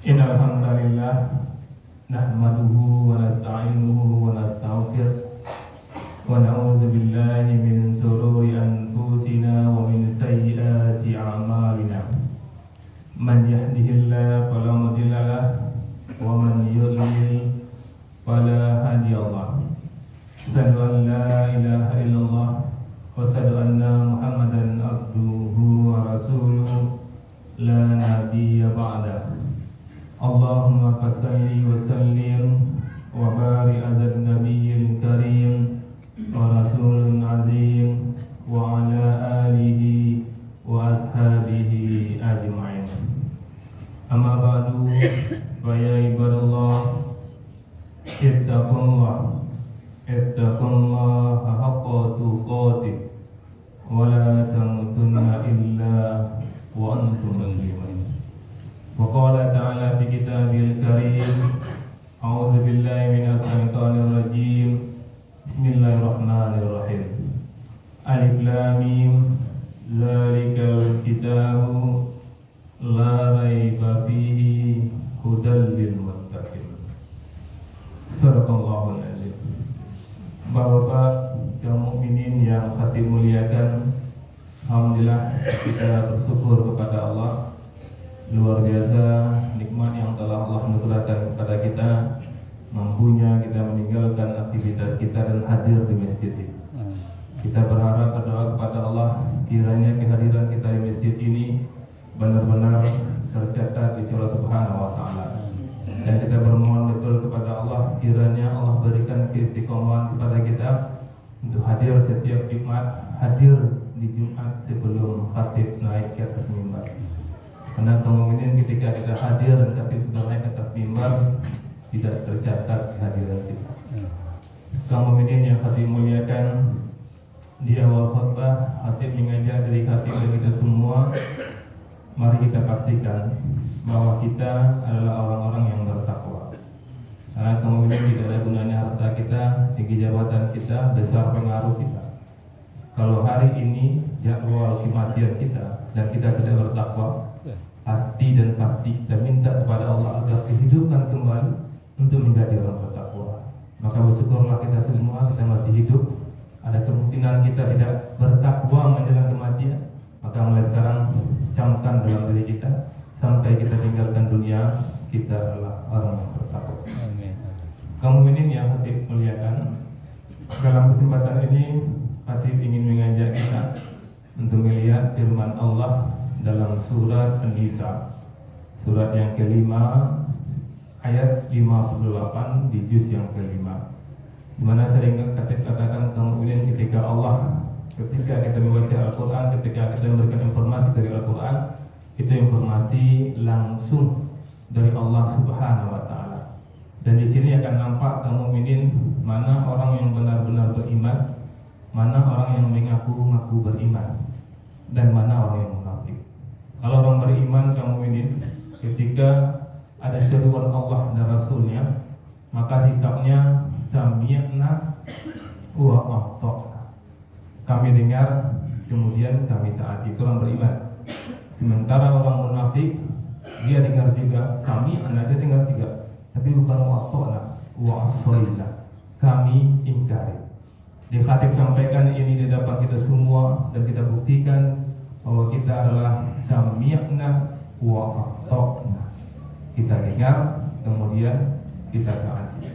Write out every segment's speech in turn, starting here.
Innal hamdalillah nahmaduhu wa nasta'inuhu wa nastaghfiruh wa na'udzu billahi min shururi anfusina wa min sayyiati a'malina. Man yahdihillahu fala mudilla lahu wa man yudlil fala hadiya lahu. Asyhadu an la ilaha illallah wa asyhadu anna Muhammadan abduhu wa rasuluhu la nabiyya ba'dahu. Allahumma salli wa sallim wa barik ala nabiyil karim wa rasulun azim wa ala alihi wa ashabihi ajma'in. Amma ba'du, fa ya ibadallah, ittaqullah haqqa tuqatih wa la tamutunna illa wa antum muslimun. وقال تعالى في كتابه الكريم أعوذ بالله من الشيطان الرجيم بسم الله الرحمن الرحيم ألف لام ميم ذلك الكتاب لا ريب فيه هدى للمتقين. Sadaqallahul azim. Bapak-bapak kaum mukminin yang hati muliakan, alhamdulillah kita bersyukur kepada Allah. Luar biasa nikmat yang telah Allah anugerahkan kepada kita, mampunya kita meninggalkan aktivitas kita dan hadir di masjid ini. Kita berharap berdoa kepada Allah kiranya kehadiran kita di masjid ini benar-benar tercatat di Allah Subhanahu wa taala. Dan kita bermohon betul kepada Allah kiranya Allah berikan keistiqomahan kepada kita untuk hadir setiap Jumat, hadir di Jumat sebelum khatib naik ke atas mimbar. Karena kemungkinan ketika kita hadir dan khatib sudah naik ke atas mimbar tidak tercatat kehadiran kita. Kaum mukminin yang khatib muliakan, di awal khutbah khatib mengajak dari khatib dan kita semua, mari kita pastikan bahwa kita adalah orang-orang yang bertakwa. Karena kemungkinan tidak ada gunanya harta kita, tinggi jabatan kita, besar pengaruh kita. Kalau hari ini jadwal kematian kita dan kita tidak bertakwa, pasti dan pasti kita minta kepada Allah agar dihidupkan kembali untuk menjadi orang bertakwa. Maka bersyukurlah kita semua, kita masih hidup. Ada kemungkinan kita tidak bertakwa menjelang kematian, maka mulai sekarang camkan dalam diri kita sampai kita tinggalkan dunia, kita adalah orang yang bertakwa. Kaum mukminin yang khatib muliakan, dalam kesempatan ini khatib ingin mengajak kita untuk melihat firman Allah dalam surat An-Nisa, surat yang kelima, ayat 58 di juz yang kelima, di mana sering katakan kaum mukminin ketika kita membaca Al-Quran, ketika kita memberikan informasi dari Al-Quran, itu informasi langsung dari Allah Subhanahu wa taala. Dan di sini akan nampak kaum mukminin mana orang yang benar-benar beriman, mana orang yang mengaku-ngaku beriman, dan mana orang yang munafik. Kalau orang beriman kaum mukminin, ketika ada seruan Allah dan Rasulnya, maka sikapnya sami'na wa ata'na. Kami dengar, kemudian kami taati. Itu orang beriman. Sementara orang munafik, dia dengar juga, sami'na, dia dengar juga, tapi bukan wa ata'na, wa asaina. Kami ingkari. Di khatib sampaikan ini di depan kita semua dan kita buktikan bahwa kita adalah sami'na wa ata'na. Kita dengar, kemudian kita taati.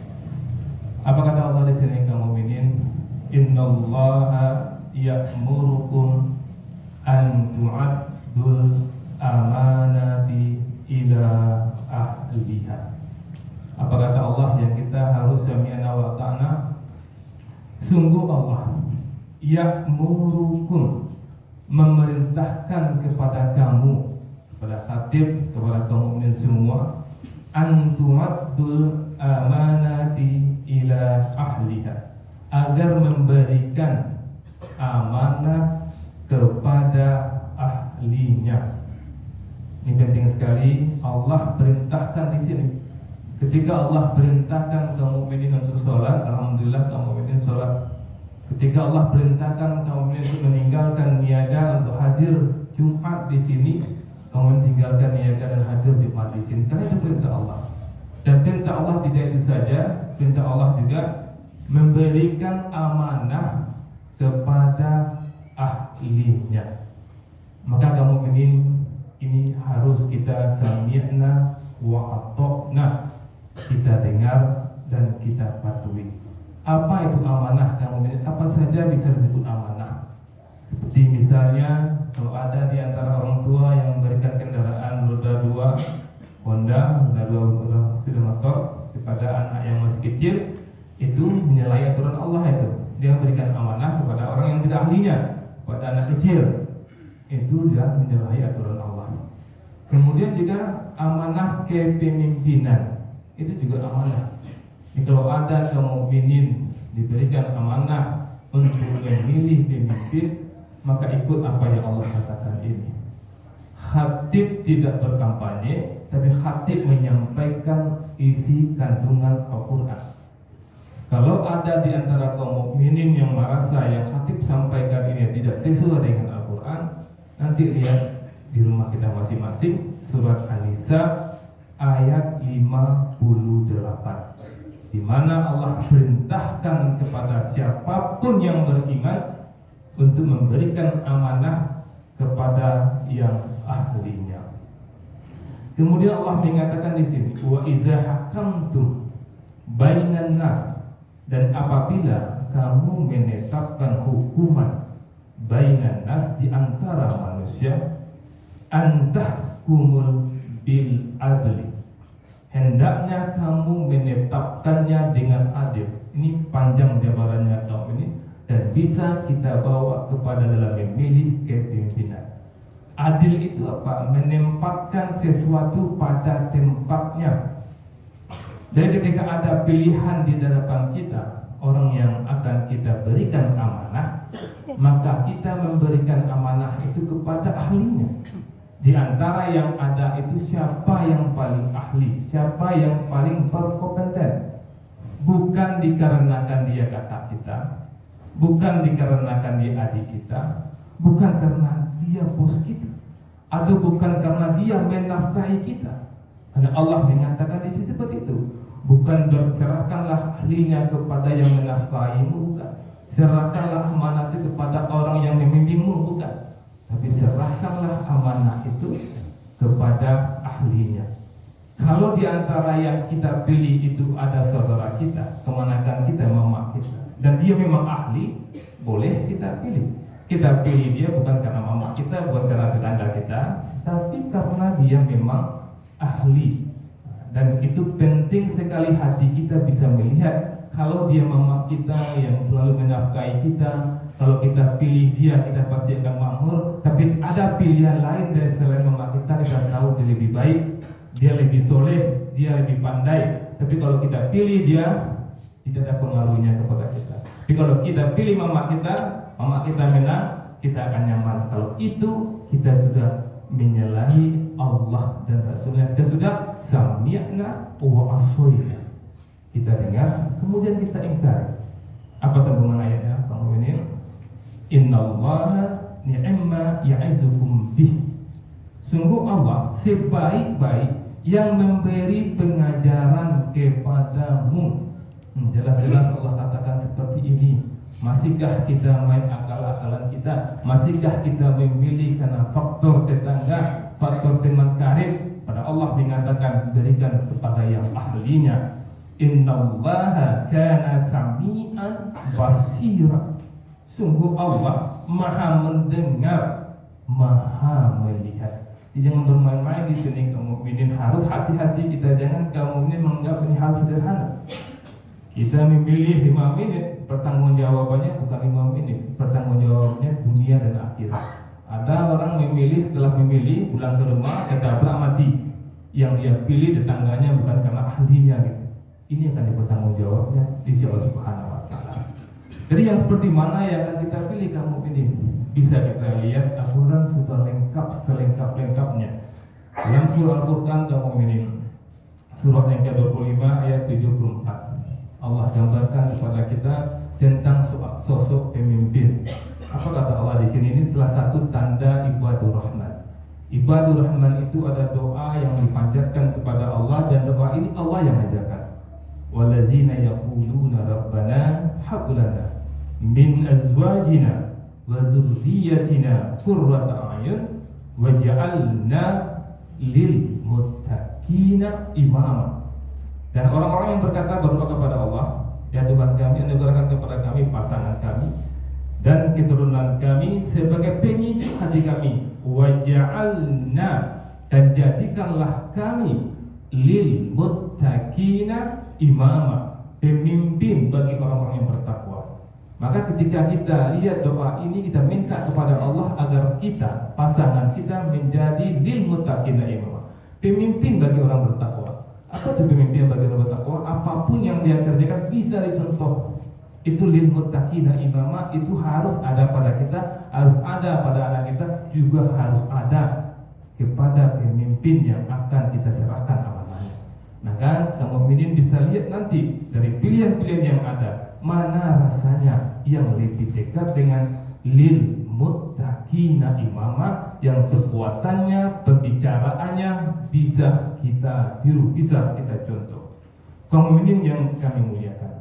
Apa kata Allah di sini kaum mukminin? Innallaha ya'murukum an tu'addul amanati ila ahliha. Apa kata Allah yang kita harus sami'na wa ata'na? Sungguh Allah ya'murukum, memerintahkan kepada kamu, kepada khatib, kepada kaum mukminin semua, an tu'addul amanati ila ahliha, agar memberikan amanah kepada ahlinya. Ini penting sekali. Allah perintahkan di sini. Ketika Allah perintahkan kaum mukminin untuk sholat, alhamdulillah kaum mukminin sholat. Ketika Allah perintahkan kaum mukminin untuk meninggalkan niaga untuk hadir Jumat di sini, kamu tinggalkan niaga dan hadir di majlis ini, karena itu perintah Allah. Dan perintah Allah tidak itu saja, perintah Allah juga memberikan amanah kepada ahlinya. Maka kaum mukminin ini harus kita sami'na wa ata'na, kita dengar dan kita patuhi. Apa itu amanah kaum mukminin? Apa saja bisa disebut amanah? Seperti misalnya kalau ada di antara orang tua yang memberikan kendaraan roda 2 Honda, roda 2 sepeda motor kepada anak yang masih kecil, itu menyalahi aturan Allah itu. Dia memberikan amanah kepada orang yang tidak ahlinya, kepada anak kecil. Itu dia menyalahi aturan Allah. Kemudian juga amanah kepemimpinan, itu juga amanah. Jadi kalau ada kaum mukminin diberikan amanah untuk memilih pemimpin, maka ikut apa yang Allah katakan ini. Khatib tidak berkampanye, tapi khatib menyampaikan isi kandungan Al-Quran. Kalau ada di antara kaum mukminin yang merasa yang khatib sampaikan ini tidak sesuai dengan Al-Quran, nanti lihat di rumah kita masing-masing, surat An-Nisa ayat 58, di mana Allah perintahkan kepada siapapun yang beriman untuk memberikan amanah kepada yang ahlinya. Kemudian Allah mengatakan di sini, wa idza hakamtum bainan nas, dan apabila kamu menetapkan hukuman bainan nas di antara manusia, antahkumul bil adli, hendaknya kamu menetapkannya dengan adil. Ini panjang jabarannya kaum ini, dan bisa kita bawa kepada dalam memilih kepemimpinan. Adil itu apa? Menempatkan sesuatu pada tempatnya. Jadi ketika ada pilihan di hadapan kita, orang yang akan kita berikan amanah, maka kita memberikan amanah itu kepada ahlinya. Di antara yang ada itu siapa yang paling ahli, siapa yang paling berkompeten. Bukan dikarenakan dia kakak kita, bukan dikarenakan dia adik kita, bukan karena dia bos kita, atau bukan karena dia menafkahi kita. Karena Allah mengatakan di sini seperti itu. Bukan serahkanlah ahlinya kepada yang menafkahimu, bukan. Serahkanlah amanah itu kepada orang yang membimbingmu, bukan. Tapi serahkanlah amanah itu kepada ahlinya. Kalau di antara yang kita pilih itu ada saudara kita, kemanakan kita, mama kita, dan dia memang ahli, boleh kita pilih. Kita pilih dia bukan karena mama kita, bukan karena tetangga kita, tapi karena dia memang ahli. Dan itu penting sekali hati kita bisa melihat, kalau dia mama kita yang selalu menafkahi kita, kalau kita pilih dia, kita pasti akan makmur. Tapi ada pilihan lain dari selain mama kita, kita tahu dia lebih baik, dia lebih soleh, dia lebih pandai. Tapi kalau kita pilih dia, tidak ada pengaruhnya kepada kita. Tapi kalau kita pilih mama kita menang, kita akan nyaman. Kalau itu kita sudah menyalahi Allah dan Rasulnya, kita sudah sami'na wa asoina, kita dengar kemudian kita ingkar. Apa sambungan ayatnya? Kamu ini, innallaha ni'ma ya'idukum bih, sungguh Allah sebaik-baik yang memberi pengajaran kepadamu. Jelas-jelas Allah katakan seperti ini. Masihkah kita main akal-akalan kita? Masihkah kita memilih karena faktor tetangga, faktor teman karib? Pada Allah mengatakan berikan kepada yang ahlinya. Innallaha kana sami'an basira, sungguh Allah maha mendengar, maha melihat. Jangan bermain-main di sini kaum mukminin, harus hati-hati kita. Jangan kaum mukminin menganggap ini hal sederhana. Kita memilih 5 menit, pertanggungjawabannya bukan 5 menit, pertanggungjawabannya dunia dan akhirat. Ada orang memilih, setelah memilih pulang ke rumah ketabrak mati. Yang dia pilih tetangganya bukan karena ahlinya gitu. Ini akan dipertanggungjawabnya di Allah Subhanahu wa taala. Jadi yang seperti mana yang akan kita pilih kaum mukminin? Bisa kita lihat Al-Quran sudah lengkap selengkap-lengkapnya dalam surah Al-Quran kaum mukminin, surah yang ke-25 ayat 74. Allah gambarkan kepada kita tentang sosok pemimpin. Apa kata Allah di sini? Ini salah satu tanda ibadur rahman. Ibadur Rahman itu ada doa yang dipanjatkan kepada Allah, dan doa ini Allah yang ajarkan. Walladzina yaquluna rabbana hab lana min azwajina wa dzurriyyatina qurrata a'yun waj'alna lil muttaqina imama. Dan orang-orang yang berkata berdoa kepada Allah, ya Tuhan kami, anugerahkan kepada kami pasangan kami dan keturunan kami sebagai penyejuk hati kami, waj'alna, dan jadikanlah kami lil muttaqina imama, pemimpin bagi orang-orang yang bertakwa. Maka ketika kita lihat doa ini, kita minta kepada Allah agar kita, pasangan kita menjadi lil muttaqina imama, pemimpin bagi orang bertakwa. Apa itu pemimpin bagi orang bertakwa? Apapun yang dia kerjakan bisa dicontoh. Itu lil muttaqina imama, itu harus ada pada kita, harus ada pada anak kita, juga harus ada kepada pemimpin yang akan kita serahkan amanahnya. Nah kan, kaum mukminin bisa lihat nanti dari pilihan-pilihan yang ada, mana rasanya yang lebih dekat dengan lil muttaqina imama, yang perbuatannya, pembicaraannya bisa kita tiru, bisa kita contoh. Kaum mukminin yang kami muliakan,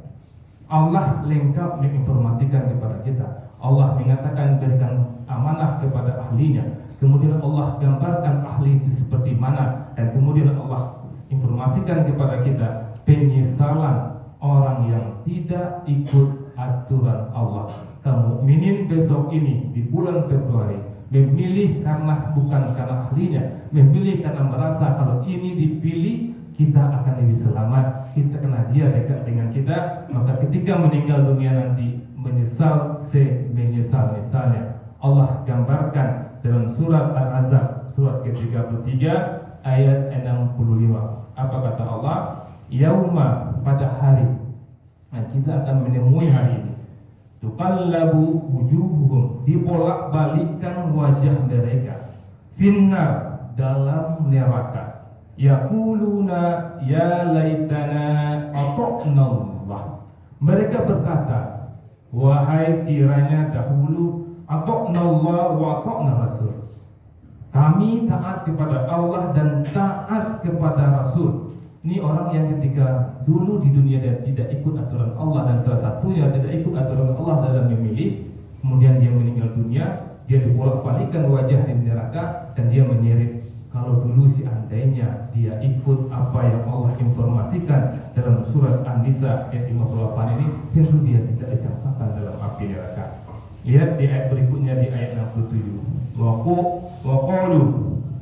Allah lengkap menginformasikan kepada kita. Allah mengatakan berikan amanah kepada ahlinya. Kemudian Allah gambarkan ahli itu seperti mana, dan kemudian Allah informasikan kepada kita penyesalan orang yang tidak ikut aturan Allah. Kaum mukminin besok ini di bulan Februari memilih karena bukan karena ahlinya, memilih karena merasa kalau ini dipilih kita akan lebih selamat, kita kena dia dekat dengan kita, maka ketika meninggal dunia nanti menyesal semenyesal-nyesalnya. Allah gambarkan dalam surat Al-Ahzab, surat ke-33 ayat 65. Apa kata Allah? Yauma, pada hari. Nah, kita akan menemui hari ini. Tuqallabu wujuhuhum, dibolak-balikkan wajah mereka. Finnar, dalam neraka. Yaquluna ya laitana ata'na Allah. Mereka berkata, wahai kiranya dahulu ata'na Allah wa ata'na Rasul, kami taat kepada Allah dan taat kepada Rasul. Ini orang yang ketika dulu di dunia dia tidak ikut aturan Allah, dan salah satunya tidak ikut aturan Allah dalam memilih, kemudian dia meninggal dunia, dia dibolak-balikkan wajah di neraka, dan dia menyerit, kalau dulu seandainya dia ikut apa yang Allah informasikan dalam surat An-Nisa ayat 58 ini, tentu dia tidak dicampakkan dalam api neraka. Lihat di ayat berikutnya, di ayat 67. Waqalu,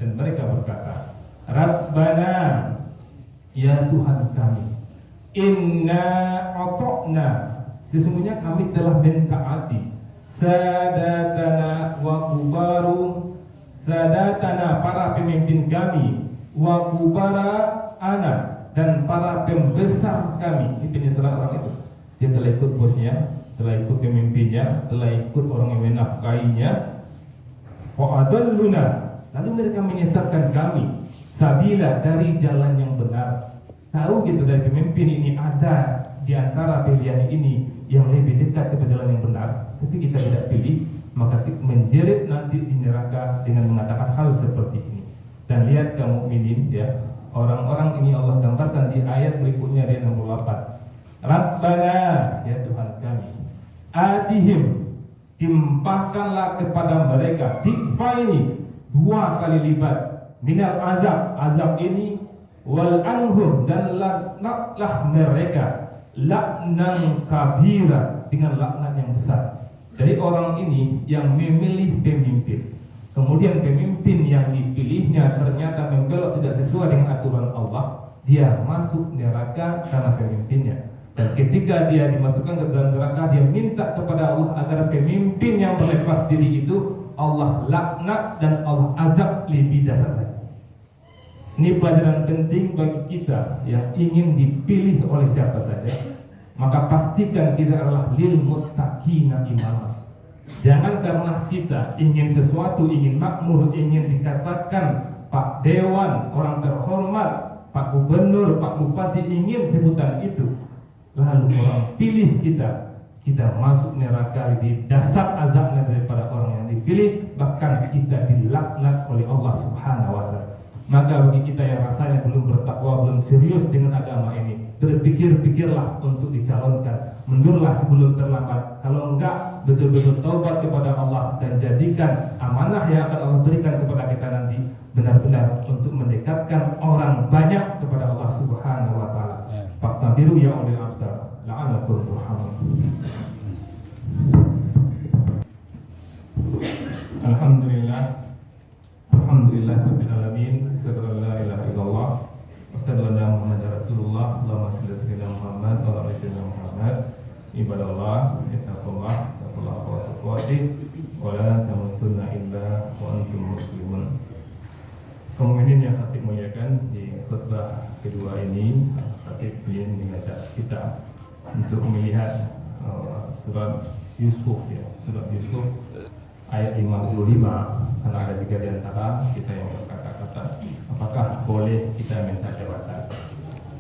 dan mereka berkata, Rabbana, ya Tuhan kami, inna ata'na, sesungguhnya kami telah mentaati sadatana wa kubaru, sadatana, para pemimpin kami, wa kubara ana, dan para pembesar kami. Ini penyesalan orang itu. Dia telah ikut bosnya, telah ikut pemimpinnya, telah ikut orang yang menafkahinya. Wa adalluna, lalu mereka menyesatkan kami, sabila, dari jalan yang benar. Tahu gitu dari pemimpin ini ada di antara pilihan ini yang lebih dekat kepada jalan yang benar, tapi kita tidak pilih, maka menjerit nanti di neraka dengan mengatakan hal seperti ini. Dan lihat kaum mukminin ya, orang-orang ini Allah gambarkan di ayat berikutnya di 68. Rabbana, ya Tuhan kami, atihim, timpakanlah kepada mereka, difaini, 2 kali lipat, minal azab, azab ini, wal anhum, dan laknatlah mereka, laknan kabira, dengan laknat yang besar. Jadi orang ini yang memilih pemimpin, kemudian pemimpin yang dipilihnya ternyata membelok tidak sesuai dengan aturan Allah, dia masuk neraka karena pemimpinnya. Dan ketika dia dimasukkan ke dalam neraka, dia minta kepada Allah agar pemimpin yang melepas diri itu Allah laknat dan Allah azab lebih dasar lagi. Ini pelajaran penting bagi kita yang ingin dipilih oleh siapa saja. Maka pastikan kita adalah lil muttaqina imama. Jangan karena kita ingin sesuatu, ingin makmur, ingin dikatakan Pak Dewan, orang terhormat, Pak Gubernur, Pak Bupati, ingin sebutan itu, lalu orang pilih kita, kita masuk neraka di dasar azabnya daripada orang yang dipilih, bahkan kita dilaknat oleh Allah Subhanahu wa taala. Maka bagi kita yang rasanya belum bertakwa, belum serius dengan agama ini, berpikir-pikirlah untuk dicalonkan. Mundurlah sebelum terlambat. Kalau enggak, betul-betul taubat kepada Allah dan jadikan amanah yang akan Allah berikan kepada kita nanti benar-benar untuk mendekatkan orang banyak kepada Allah Subhanahu wa taala. Faqtabiru ya ulil absar la'allakum turhamun. Alhamdulillah rabbil alamin. Asyhadu an la ilaha illallah wa asyhadu anna Muhammadar Rasulullah. Allahumma shalli ala sayyidina Muhammad wa ala sayyidina Muhammad. Ibadallah, ittaqullah, ittaqullah wa taqwati wa la tamutunna illa wa antum muslimun. Kaum mukminin yang khatib muliakan, di khutbah kedua ini khatib ingin mengajak kita untuk melihat surat Yusuf, ya, surat Yusuf ayat 55. Karena ada juga di antara kita yang berkata-kata, apakah boleh kita minta jabatan?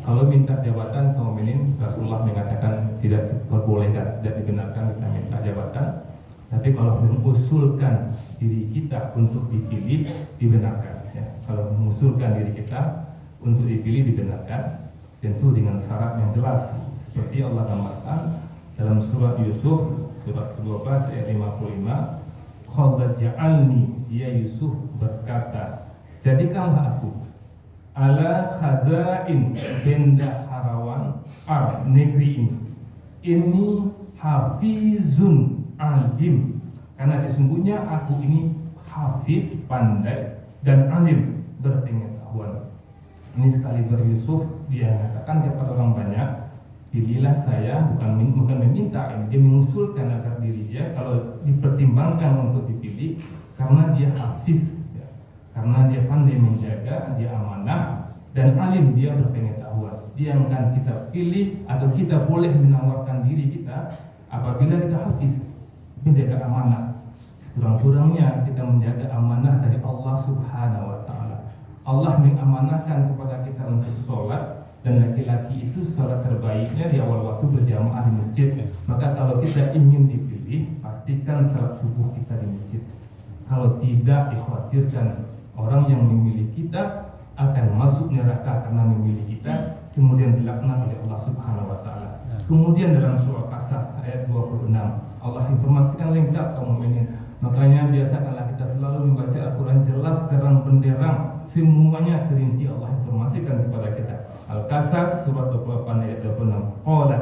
Kalau minta jabatan, kaum mukminin, Rasulullah mengatakan tidak diperbolehkan, tidak dibenarkan kita minta jabatan. Tapi kalau mengusulkan diri kita untuk dipilih, dibenarkan. Ya. Kalau mengusulkan diri kita untuk dipilih, dibenarkan, tentu dengan syarat yang jelas. Seperti Allah gambarkan dalam surat Yusuf, surat 12 ayat 55. Qala ja'alni, dia Yusuf berkata, jadikanlah aku ala khazain bendaharawan negeri ini hafizun alim, karena sesungguhnya aku ini hafiz, pandai, dan alim, berpengetahuan. Ini sekali Yusuf dia mengatakan kepada orang banyak, pilihlah saya, bukan meminta ini, dia mengusulkan agar diri dia kalau dipertimbangkan untuk dipilih karena dia hafiz, ya, karena dia pandai menjaga, dia amanah, dan alim, dia berpengetahuan. Dia yang akan kita pilih atau kita boleh menawarkan diri kita apabila kita hafiz, menjaga amanah. Kurang-kurangnya kita menjaga amanah dari Allah Subhanahu wa taala. Allah mengamanahkan kepada kita untuk sholat, dan laki-laki itu sholat terbaiknya di awal waktu berjamaah di masjid. Maka kalau kita ingin dipilih, pastikan sholat subuh kita di masjid. Kalau tidak, dikhawatirkan orang yang memilih kita akan masuk neraka karena memilih kita, kemudian dilaknat oleh Allah Subhanahu wa taala. Kemudian dalam surah Qasas ayat 26, Allah informasikan lengkap kaum mukminin. Makanya biasakanlah kita selalu membaca Al-Quran jelas, terang benderang, semuanya terinci Allah informasikan kepada kita. Al-Qasas surat 28 ayat 26. Qala,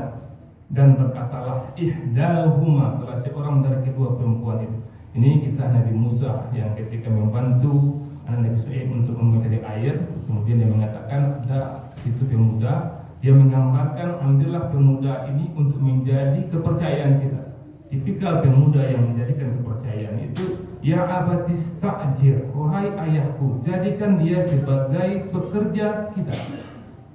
dan berkatalah ihdahuma, salah seorang dari kedua perempuan itu. Ini kisah Nabi Musa yang ketika membantu anak Nabi Shu'aib untuk mencari air, kemudian dia mengatakan ada itu pemuda, dia menggambarkan ambillah pemuda ini untuk menjadi kepercayaan kita. Tipikal pemuda yang menjadikan kepercayaan itu, ya abatis ta'jir, wahai ayahku, jadikan dia sebagai pekerja kita.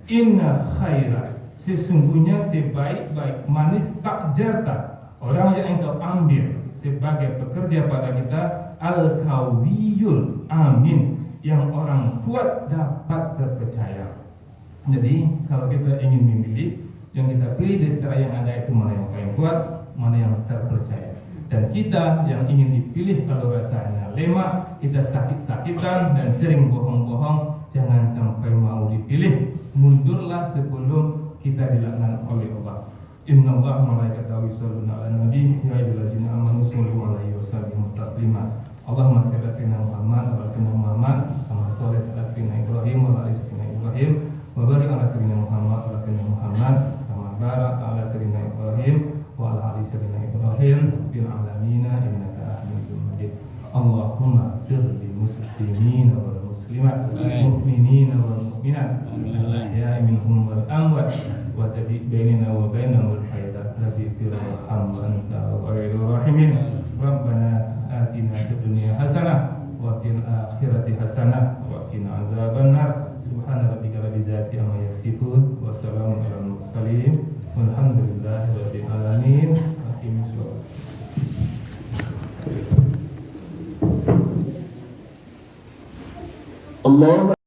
Inna khaira, sesungguhnya sebaik-baik manis takjarta, orang yang engkau ambil sebagai pekerja pada kita, al-kawiyul amin, yang orang kuat dapat terpercaya. Jadi kalau kita ingin memilih, yang kita pilih dari cara yang ada itu mana yang paling kuat, mana yang terpercaya. Dan kita yang ingin dipilih kalau rasanya lemah, kita sakit-sakitan dan sering bohong-bohong, jangan sampai mau dipilih. Mundurlah sebelum kita dilaknat oleh Allah. Inna Allah malaikatahu yusholluna 'alan nabi ya ayyuhallazina amanu shollu 'alaihi wa sallimu taslima. Allahumma shalli 'ala sayyidina Muhammad wa 'ala sayyidina Muhammad kama shallaita 'ala sayyidina Ibrahim wa 'ala sayyidina Ibrahim wa barik 'ala sayyidina Muhammad wa 'ala sayyidina Muhammad kama barakta 'ala sayyidina Ibrahim wa 'ala ali sayyidina Ibrahim fil 'alamin innaka Hamidum Majid. Allahumma ighfir lil muslimin wal muslimat wal mu'minin wal mu'minat al-ahya'i minhum wal amwat wa tabi' bainana wa bainahum al-hayat ladzi firham wa anta ghairur rahimin. Rabbana atina fid dunya hasanah wa fil akhirati hasanah wa qina adzabannar. Subhana rabbika rabbil izzati amma yasifun wa salamun alal mursalin walhamdulillahi rabbil alamin. Aqimus shalah. Allah